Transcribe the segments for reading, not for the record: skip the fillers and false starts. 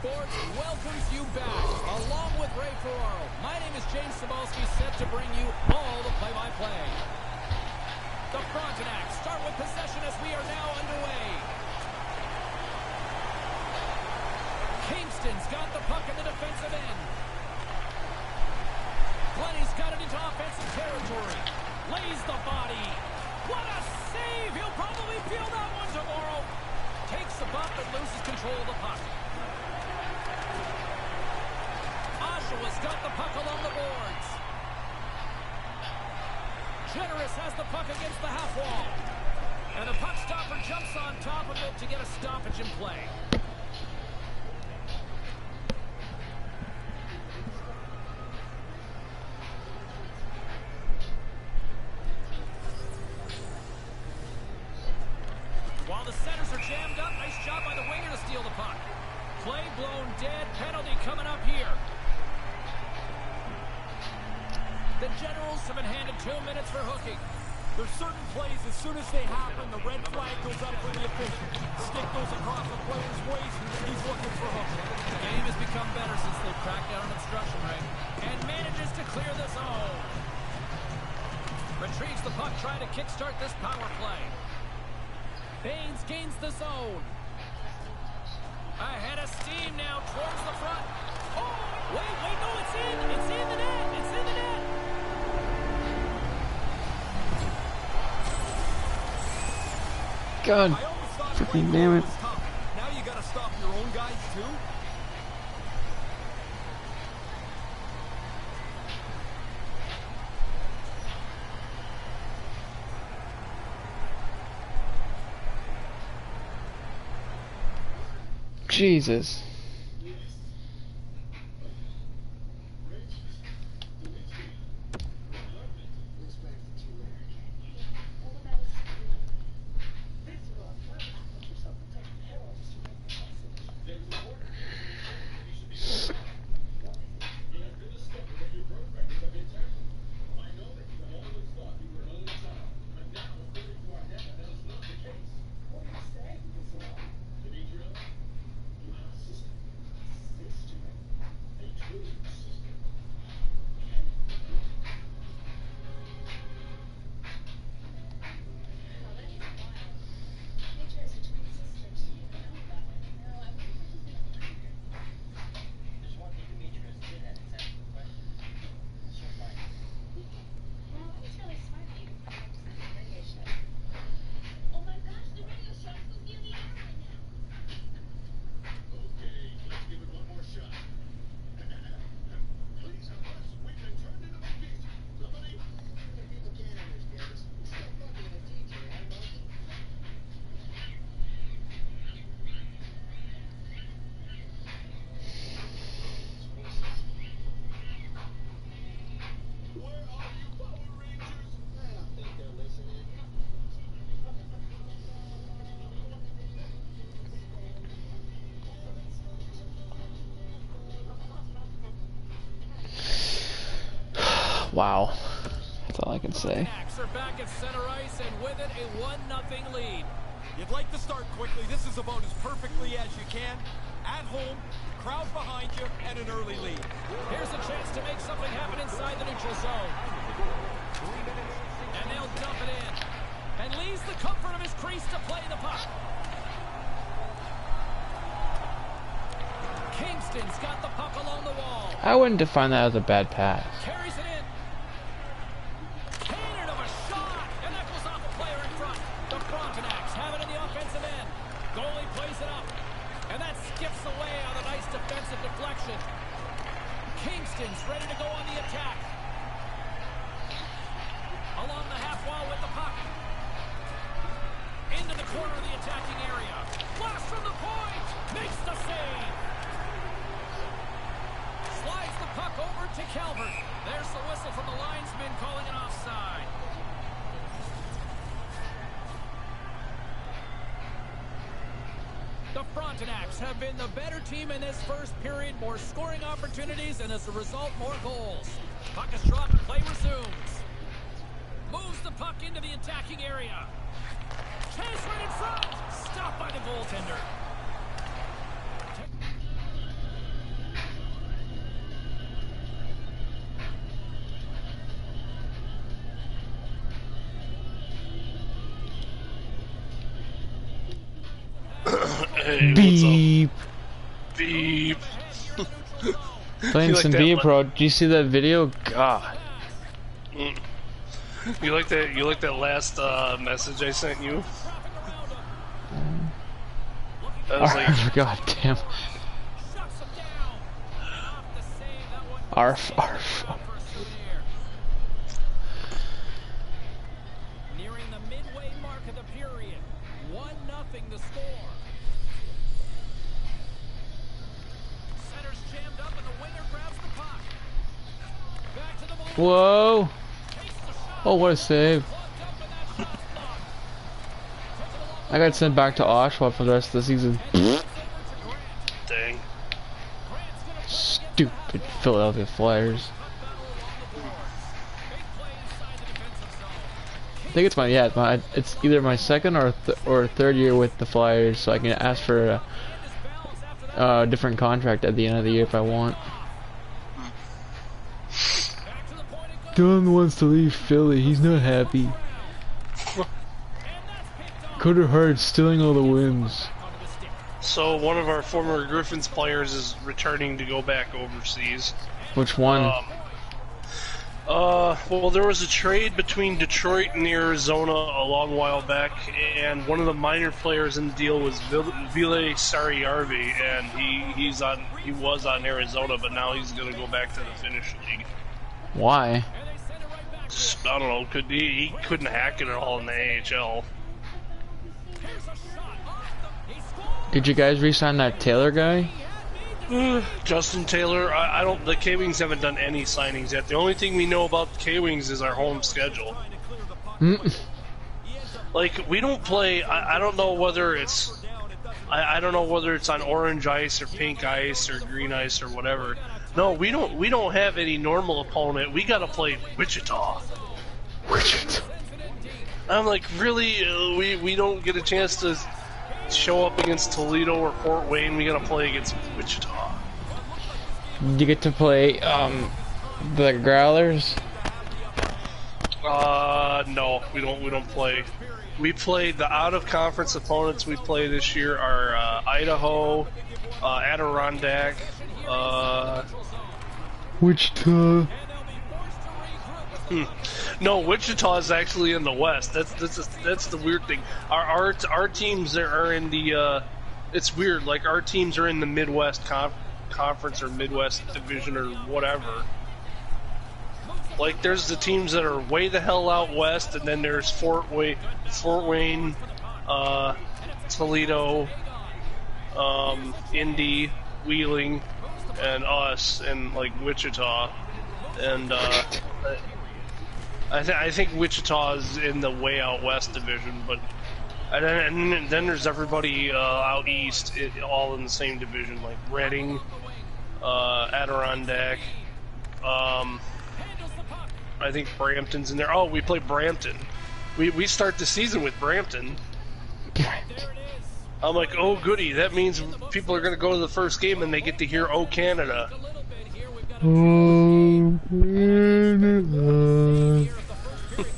Sports welcomes you back, along with Ray Ferraro. My name is James Cebulski, set to bring you all the play-by-play. The Frontenacs start with possession as we are now underway. Kingston's got the puck in the defensive end. Glennie's got it into offensive territory. Lays the body. What a save! He'll probably feel that one tomorrow. Takes the bump and loses control of the puck. Oshawa's got the puck along the boards. Generous has the puck against the half wall. And the puck stopper jumps on top of it to get a stoppage in play. While the centers are jammed up, nice job by the winger to steal the puck. Play blown dead, penalty coming up here. The Generals have been handed 2 minutes for hooking. There's certain plays, as soon as they happen, the red flag goes up for the official. Stick goes across the player's waist, he's looking for hooking. The game has become better since they've cracked down on obstruction, right? And manages to clear the zone. Retrieves the puck, trying to kickstart this power play. Baines gains the zone. Ahead of steam now towards the front. Oh, wait, no, it's in. It's in the net. It's in the net. God, freaking damn it. Now you gotta stop your own guys too? Jesus. Wow. That's all I can say. Are back at center ice, and with it, a 1-0 lead. You'd like to start quickly. This is about as perfectly as you can. At home, crowd behind you, and an early lead. Here's a chance to make something happen inside the neutral zone. And they'll dump it in. And leaves the comfort of his crease to play the puck. Kingston's got the puck along the wall. I wouldn't define that as a bad pass. Carries it in. Cannon of a shot. And that goes off a player in front. The Frontenacs have it in the offensive end. Goalie plays it up. And that skips away on a nice defensive deflection. Kingston's ready to go on the attack. Along the half wall with the puck. Into the corner of the attacking area. Blast from the point. Makes the save. Slides the puck over to Calvert. There's the whistle from the linesman calling an offside. The Frontenacs have been the better team in this first period. More scoring opportunities, and as a result, more goals. Puck is dropped, play resumes. Moves the puck into the attacking area. Chase right in front. Stopped by the goaltender. Hey, Beep. what's up? Beep. Playing You like some that Beep, one? bro. Do you see that video? God. Mm. You like that? You like that last message I sent you? I was like, God damn. Arf, arf. Nearing the midway mark of the period. 1-0 the score. Center's jammed up and the winger grabs the puck. Back to the blue. Whoa. Oh, what a save. I got sent back to Oshawa for the rest of the season. dang. Stupid Philadelphia Flyers. I think it's it's either my second or third year with the Flyers, so I can ask for a different contract at the end of the year if I want. Don wants to leave Philly. He's not happy. Carter Hart stealing all the wins. So one of our former Griffins players is returning to go back overseas. Which one? Well, there was a trade between Detroit and Arizona a long while back, and one of the minor players in the deal was Ville Sarjärvi, and he was on Arizona, but now he's going to go back to the Finnish league. Why? I don't know. He couldn't hack it at all in the AHL. Did you guys re-sign that Taylor guy? Justin Taylor, I don't. The K-Wings haven't done any signings yet. The only thing we know about the K-Wings is our home schedule. Like, we don't play. I don't know whether it's. I don't know whether it's on orange ice or pink ice or green ice or whatever. No, we don't. We don't have any normal opponent. We got to play Wichita. Wichita. I'm like, really? We don't get a chance to show up against Toledo or Fort Wayne. We got to play against Wichita. You get to play the Growlers. No, we don't play. We played the out-of-conference opponents we play this year are Idaho, Adirondack, Wichita. No, Wichita is actually in the West. That's the weird thing. Our teams are in the. It's weird. Like, our teams are in the Midwest Conference or Midwest Division or whatever. Like, there's the teams that are way the hell out west, and then there's Fort Wayne, Toledo, Indy, Wheeling, and us, and like Wichita, and I think Wichita is in the way out west division, but and then there's everybody out east, all in the same division, like Reading, Adirondack. I think Brampton's in there. Oh, we play Brampton. We start the season with Brampton. I'm like, oh goody, that means people are gonna go to the first game and they get to hear "Oh Canada." Oh, Canada.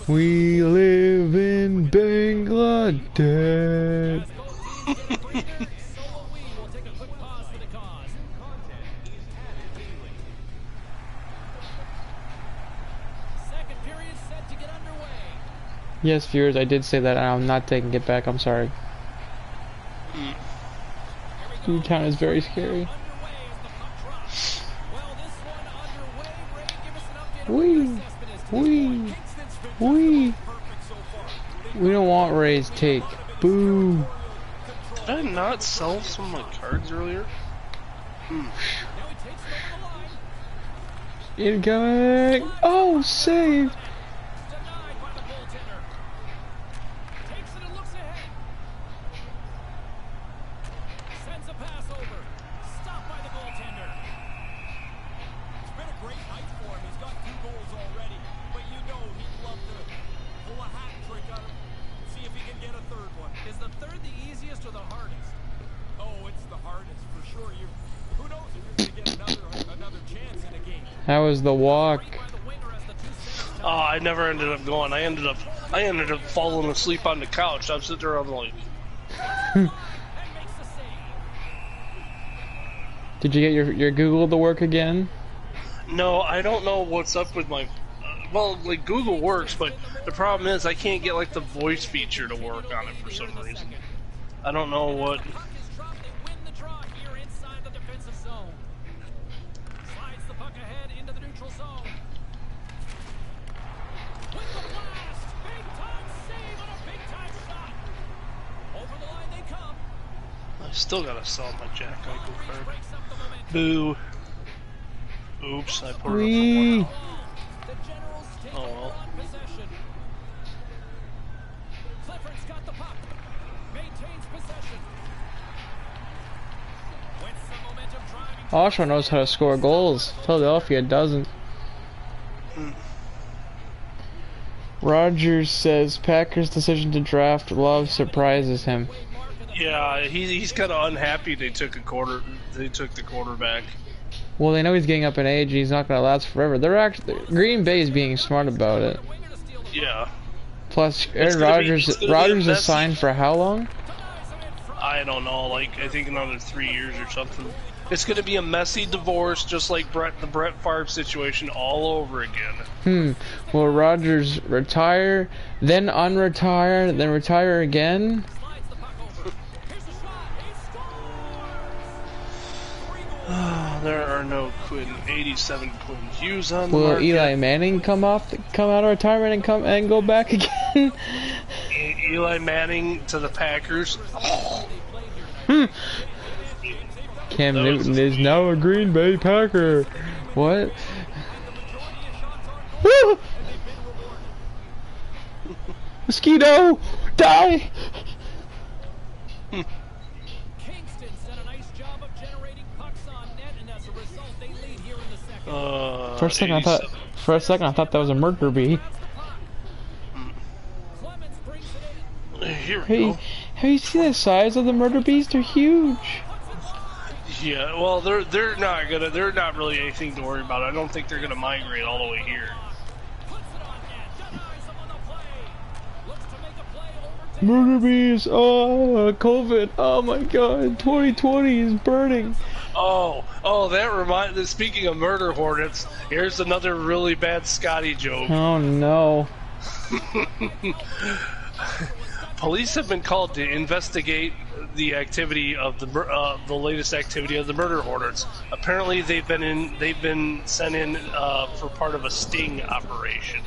We live in Bangladesh. Yes, viewers, I did say that. I'm not taking it back. I'm sorry. Newtown is very scary. Wee! Wee! Wee! We don't want Ray's take. Boo! Did I not sell some of my cards earlier? Incoming! Oh, saved! How was the walk? Oh, I never ended up going. I ended up falling asleep on the couch. I'm sitting there, I'm like, Did you get your Google to work again? No, I don't know what's up with my. Well, like Google works, but the problem is I can't get like the voice feature to work on it for some reason. I don't know what. Puck is dropped. They win the draw here inside the defensive zone. Slides the puck ahead into the neutral zone. With the blast, big time save on a big time shot. Over the line they come. I still gotta sell my Jack Eichel card. Breaks up the momentum. Boo. Oops, I put it Wee. up for The Generals take Oh, over well. on possession. Clifford's got the puck. Maintains possession. With some momentum driving. Oshawa knows how to score goals. Philadelphia doesn't. Rogers says Packers' decision to draft Love surprises him. one. Yeah, he's kind of unhappy they took the quarterback. Well, they know he's getting up in age. He's not going to last forever. They're actually Green Bay is being smart about it. Yeah, Plus, It's Aaron gonna be- Rodgers. it's gonna be a Rodgers is messy- signed for how long? I don't know, like I think another 3 years or something. It's gonna be a messy divorce, just like the Brett Favre situation all over again. Will Rodgers retire, then unretire, then retire again? Slides the puck over. Here's the shot. He scores. There are no 87 Quinn Hughes on the Will market. Eli Manning come out of retirement and go back again? Eli Manning to the Packers. Cam That was Newton a- is now a Green Bay Packer. What? Woo! Mosquito, die! Kingston's done a nice job of generating pucks on net, and as a result, they lead here in the second. For a second, I thought that was a murder bee. Clemens brings it in. Here we Hey, go. have you seen the size of the murder bees? They're huge. Yeah, well, they're not really anything to worry about. I don't think they're gonna migrate all the way here. Puts it on net. Denies him on the play. Looks to make a play over to Murder bees. Oh, COVID. Oh my God. 2020 is burning. Oh, speaking of murder hornets, here's another really bad Scotty joke. Oh no. Police have been called to investigate the activity of the latest activity of the murder hornets. Apparently, they've been sent in for part of a sting operation.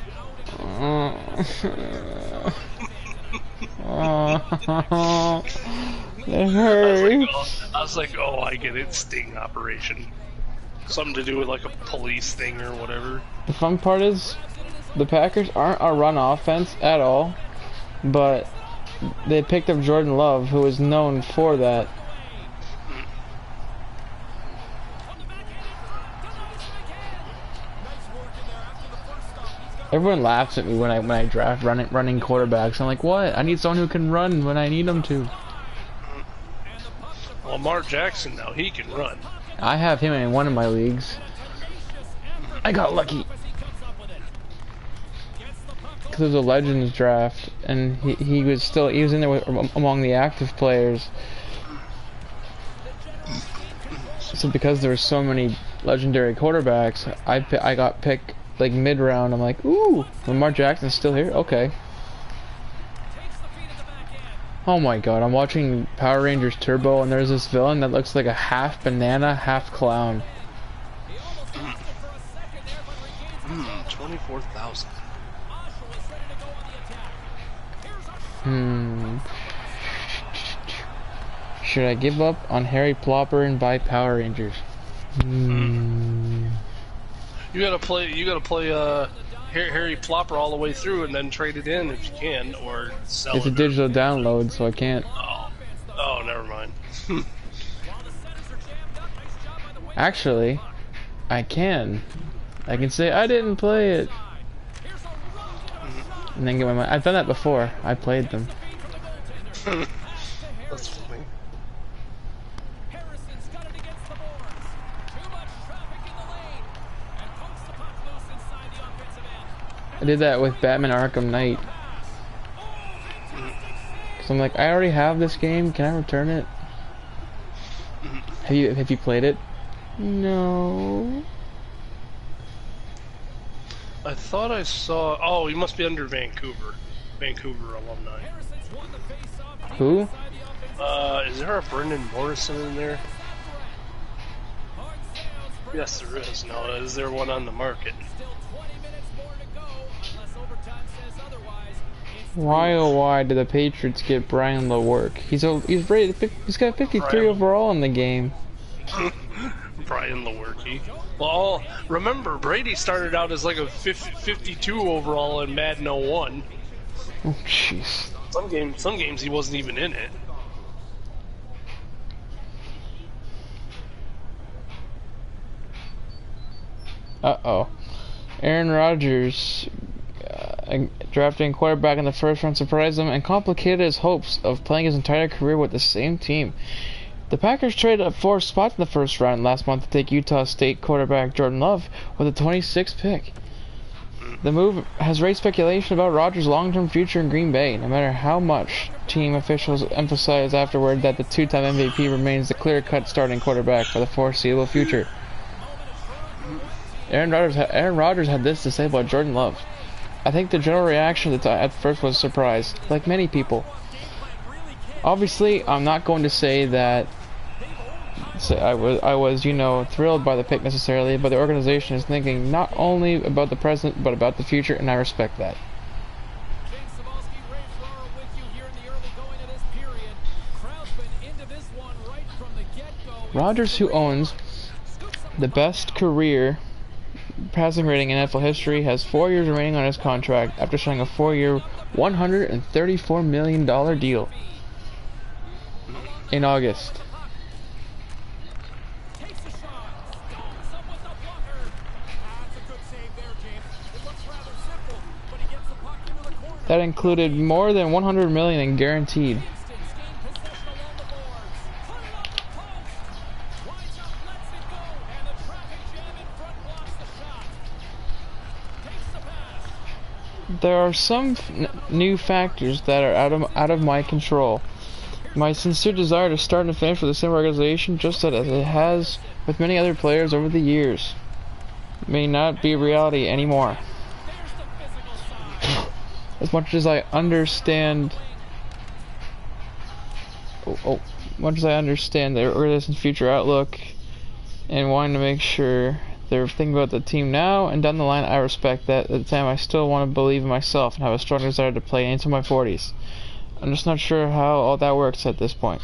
It hurts. I was like, oh, I get it, sting operation. Something to do with like a police thing or whatever. The fun part is, the Packers aren't a run offense at all, but they picked up Jordan Love, who is known for that. Everyone laughs at me when I draft running quarterbacks. I'm like, what? I need someone who can run when I need them to. Well, Lamar Jackson now, he can run. I have him in one of my leagues. I got lucky. Because it was a Legends draft, and he was in there among the active players. So because there were so many legendary quarterbacks, I got picked like mid-round. I'm like, ooh, Lamar Jackson's still here? Okay. Oh my god, I'm watching Power Rangers Turbo, and there's this villain that looks like a half banana, half clown. 24,000. Should I give up on Harry Plopper and buy Power Rangers? You gotta play Harry Plopper all the way through and then trade it in if you can, or sell It's it. a digital download, so I can't. Oh, never mind. Actually, I can. I can say I didn't play it, and then get my money. I've done that before. I played them. That's funny. Harrison's got it against the boards. Too much traffic in the lane. And pokes the puck loose inside the offensive end. I did that with Batman Arkham Knight. So I'm like, I already have this game. Can I return it? Have you played it? No. I thought I saw. Oh, he must be under Vancouver. Vancouver alumni. Who? Is there a Brendan Morrison in there? Yes, there is. No, is there one on the market? Why oh why did the Patriots get Brian Lewerke? He's rated. He's got 53 Brian. overall in the game. Brian Lewerke. Well, remember Brady started out as like a 52 overall in Madden 01. Oh jeez. Some games he wasn't even in it. Uh-oh. Aaron Rodgers drafting quarterback in the first round surprised him and complicated his hopes of playing his entire career with the same team. The Packers traded up 4 spots in the first round last month to take Utah State quarterback Jordan Love with the 26th pick. The move has raised speculation about Rodgers' long-term future in Green Bay, no matter how much team officials emphasize afterward that the two-time MVP remains the clear-cut starting quarterback for the foreseeable future. Aaron Rodgers had this to say about Jordan Love. I think the general reaction at first was surprise, like many people. Obviously, I'm not going to say that I was, you know, thrilled by the pick necessarily, but the organization is thinking not only about the present, but about the future, and I respect that. Rodgers, who owns the best career passing rating in NFL history, has 4 years remaining on his contract after signing a 4-year, $134 million deal in August. That included more than $100 million in guaranteed. There are some new factors that are out of my control. My sincere desire to start and finish with the same organization, just as it has with many other players over the years, may not be reality anymore. As much as I understand, much as I understand their organization's future outlook and wanting to make sure they're thinking about the team now and down the line, I respect that. At the time, I still want to believe in myself and have a strong desire to play into my 40s. I'm just not sure how all that works at this point.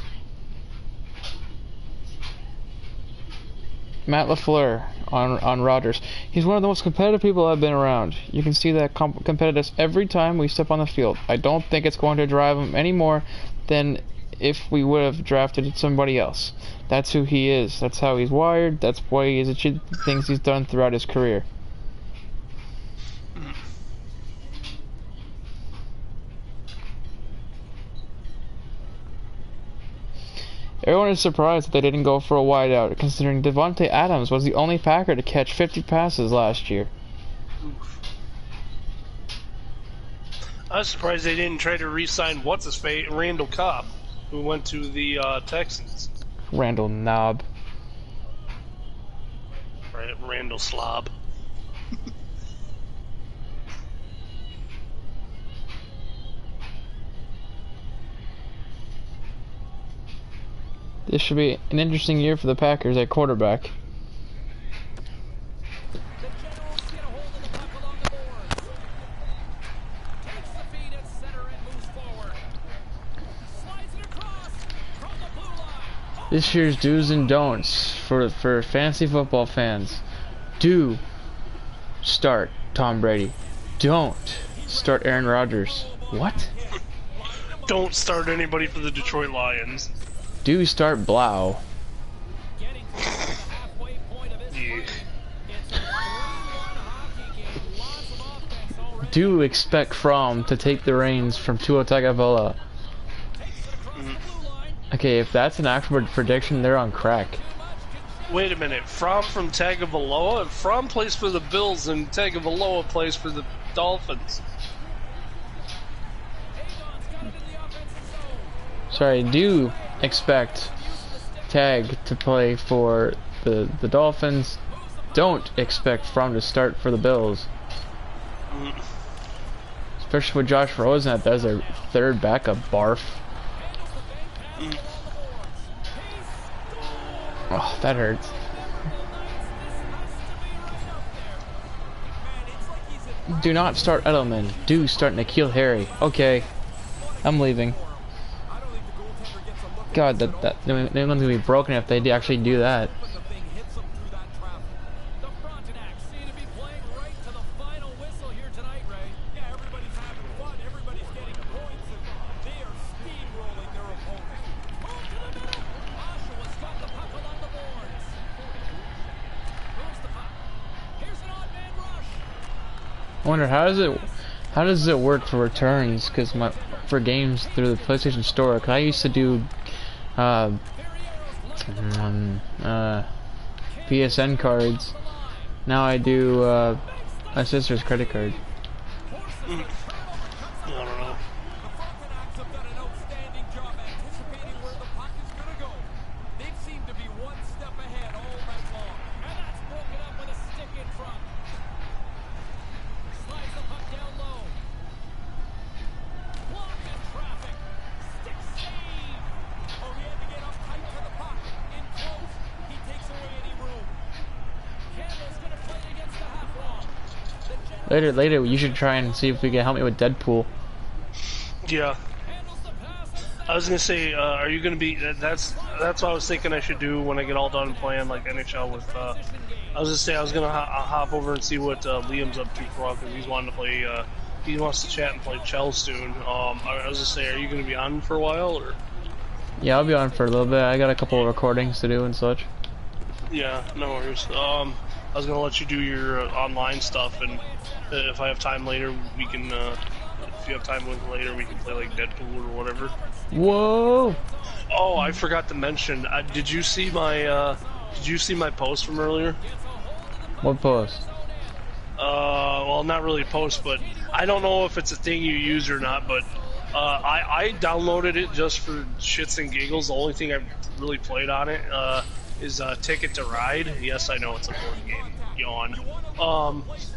Matt LaFleur on Rodgers. He's one of the most competitive people I've been around. You can see that competitiveness every time we step on the field. I don't think it's going to drive him any more than if we would have drafted somebody else. That's who he is. That's how he's wired. That's why he's achieved the things he's done throughout his career. Everyone is surprised that they didn't go for a wideout, considering Devontae Adams was the only Packer to catch 50 passes last year. I was surprised they didn't try to re-sign what's-his-face, Randall Cobb, who went to the Texans. Randall Knob. Randall Slob. This should be an interesting year for the Packers at quarterback. This year's do's and don'ts for fantasy football fans. Do start Tom Brady. Don't start Aaron Rodgers. What? Don't start anybody for the Detroit Lions. Do start Blau. Yeah. Do expect Fromm to take the reins from Tua Tagovailoa. Okay, if that's an actual prediction, they're on crack. Wait a minute, Fromm from Tagovailoa? Fromm plays for the Bills and Tagovailoa plays for the Dolphins. Sorry, do expect Tag to play for the Dolphins don't expect Fromm to start for the Bills. Especially with Josh Rosen, that's their third backup. Barf. Oh, that hurts. Do not start Edelman. Do start N'Keal Harry. Okay, I'm leaving. God, that New England's gonna be broken if they actually do that. I wonder how does it work for returns? Because for games through the PlayStation Store, cause I used to do PSN cards. Now I do my sister's credit card. I don't know. Later, you should try and see if we can help me with Deadpool. Yeah. I was gonna say, are you gonna be? That's what I was thinking I should do when I get all done playing like NHL with. I was gonna say I was gonna hop over and see what Liam's up to for because he's wanting to play. He wants to chat and play Chell soon. I was gonna say, are you gonna be on for a while or? Yeah, I'll be on for a little bit. I got a couple of recordings to do and such. Yeah, no worries. I was gonna let you do your online stuff, and if I have time later, we can. If you have time later, we can play like Deadpool or whatever. Whoa! Oh, I forgot to mention. Did you see my post from earlier? What post? Well, not really a post, but I don't know if it's a thing you use or not. But I downloaded it just for shits and giggles. The only thing I've really played on it is Ticket to Ride. Yes, I know it's a board game. Yawn.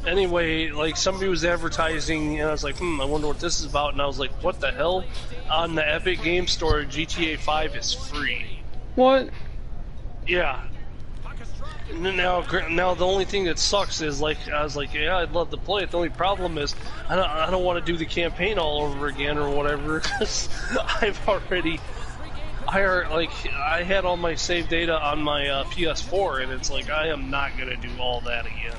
Anyway, like somebody was advertising, and I was like, I wonder what this is about. And I was like, what the hell? On the Epic Game Store, GTA 5 is free. What? Yeah. Now the only thing that sucks is like I was like, yeah, I'd love to play it. The only problem is I don't want to do the campaign all over again or whatever because I had all my save data on my PS4, and it's like I am not gonna do all that again.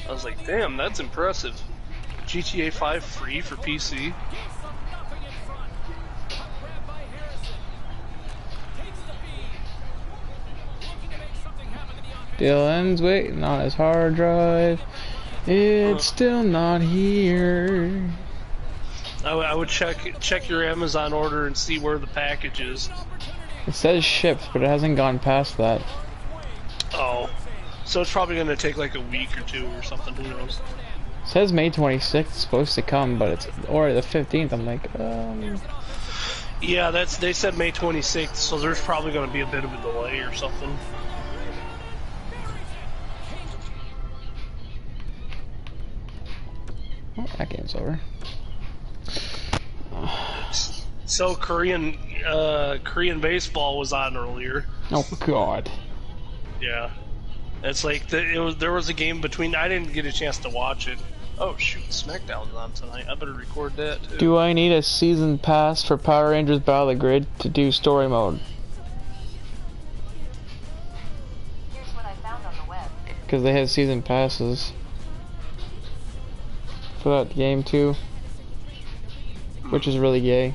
I was like, damn, that's impressive. GTA 5 free for PC. Dylan's waiting on his hard drive. It's still not here. I would check your Amazon order and see where the package is. It says shipped, but it hasn't gone past that. Oh. So it's probably going to take like a week or two or something, who knows. It says May 26th it's supposed to come, but it's already the 15th. I'm like, Yeah, they said May 26th, so there's probably going to be a bit of a delay or something. Oh, that game's over. So Korean baseball was on earlier. Oh God. Yeah, it's like there was a game between. I didn't get a chance to watch it. Oh shoot, SmackDown's on tonight. I better record that too. Do I need a season pass for Power Rangers Battle of the Grid to do story mode? Here's what I found on the web. Because they have season passes for that game too, which is really gay.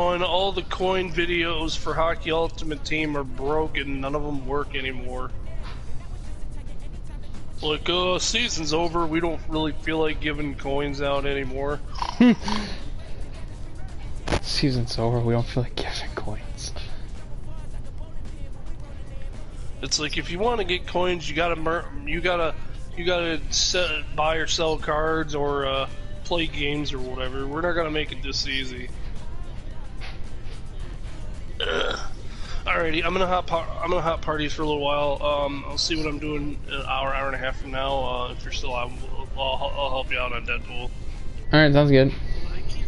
And all the coin videos for Hockey Ultimate Team are broken. None of them work anymore. Like, season's over. We don't really feel like giving coins out anymore. Season's over. We don't feel like giving coins. It's like if you want to get coins, you gotta buy or sell cards or play games or whatever. We're not gonna make it this easy. Alrighty, I'm gonna hot parties for a little while. I'll see what I'm doing an hour and a half from now. If you're still out, I'll help you out on Deadpool. Alright, sounds good.